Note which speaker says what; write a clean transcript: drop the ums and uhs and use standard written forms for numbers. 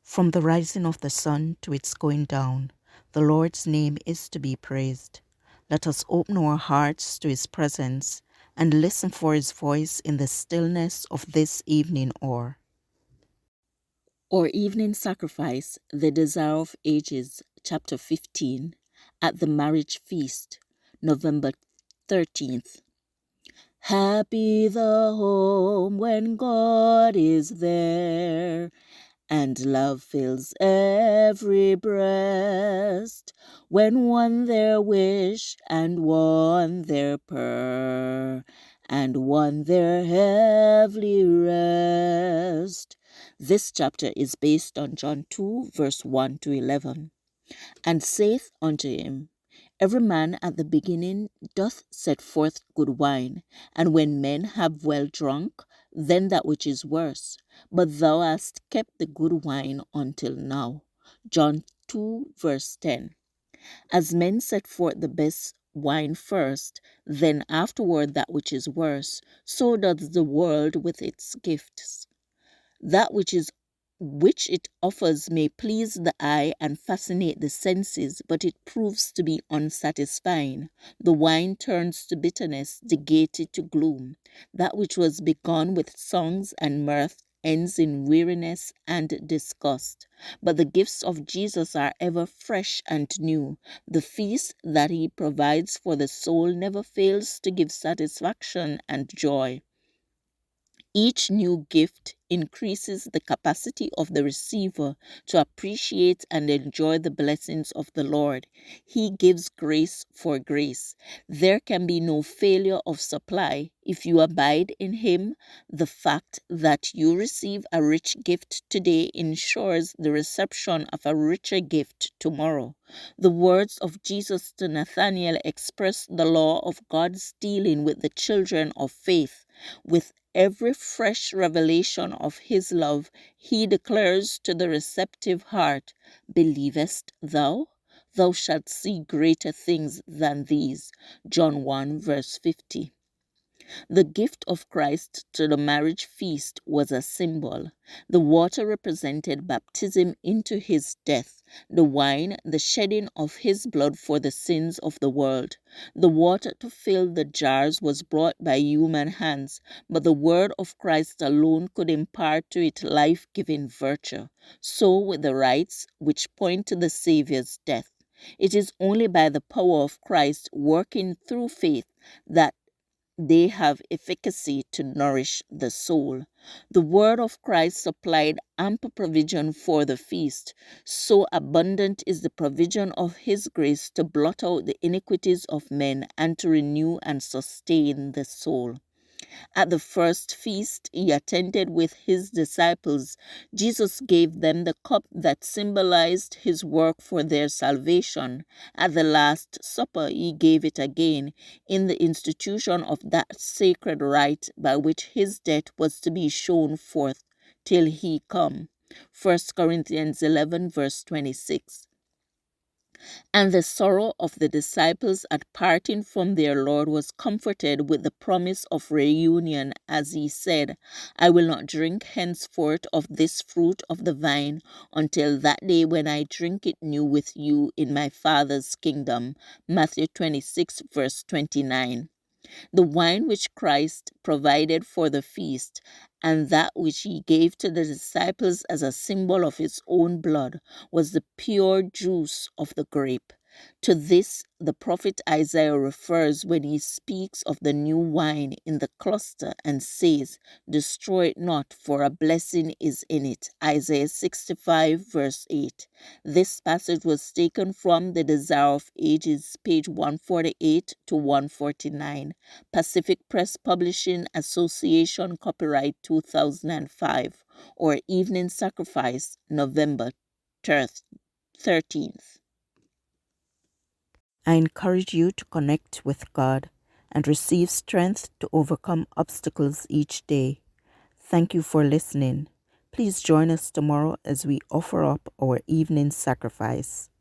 Speaker 1: From the rising of the sun to its going down, the Lord's name is to be praised. Let us open our hearts to his presence and listen for his voice in the stillness of this evening hour. Our evening sacrifice, the desire of ages, chapter 15, at the marriage feast, November 13th. Happy the home when God is there, and love fills every breast, when one their wish, and one their prayer, and one their heavenly rest. This chapter is based on John 2, verse 1 to 11. And saith unto him, Every man at the beginning doth set forth good wine, and when men have well drunk, then that which is worse. But thou hast kept the good wine until now. John 2, verse 10. As men set forth the best wine first, then afterward that which is worse, so doth the world with its gifts. That which it offers may please the eye and fascinate the senses, but it proves to be unsatisfying. The wine turns to bitterness, the gaiety to gloom. That which was begun with songs and mirth ends in weariness and disgust. But the gifts of Jesus are ever fresh and new. The feast that he provides for the soul never fails to give satisfaction and joy. Each new gift increases the capacity of the receiver to appreciate and enjoy the blessings of the Lord. He gives grace for grace. There can be no failure of supply if you abide in him. The fact that you receive a rich gift today ensures the reception of a richer gift tomorrow. The words of Jesus to Nathanael express the law of God's dealing with the children of faith. With every fresh revelation of his love, he declares to the receptive heart, Believest thou? Thou shalt see greater things than these. John 1, verse 50. The gift of Christ to the marriage feast was a symbol. The water represented baptism into his death, the wine the shedding of his blood for the sins of the world. The water to fill the jars was brought by human hands, but the word of Christ alone could impart to it life-giving virtue. So with the rites which point to the Savior's death. It is only by the power of Christ working through faith that they have efficacy to nourish the soul. The word of Christ supplied ample provision for the feast. So abundant is the provision of his grace to blot out the iniquities of men and to renew and sustain the soul. At the first feast he attended with his disciples, Jesus gave them the cup that symbolized his work for their salvation. At the Last Supper he gave it again in the institution of that sacred rite by which his death was to be shown forth till he come. 1 Corinthians 11, verse 26. And the sorrow of the disciples at parting from their Lord was comforted with the promise of reunion, as he said, I will not drink henceforth of this fruit of the vine until that day when I drink it new with you in my Father's kingdom. Matthew 26, verse 29. The wine which Christ provided for the feast, and that which he gave to the disciples as a symbol of his own blood, was the pure juice of the grape. To this the prophet Isaiah refers when he speaks of the new wine in the cluster and says, Destroy it not, for a blessing is in it. Isaiah 65, verse 8. This passage was taken from The Desire of Ages, page 148 to 149. Pacific Press Publishing Association, copyright 2005, or Evening Sacrifice, November 13th. I encourage you to connect with God and receive strength to overcome obstacles each day. Thank you for listening. Please join us tomorrow as we offer up our evening sacrifice.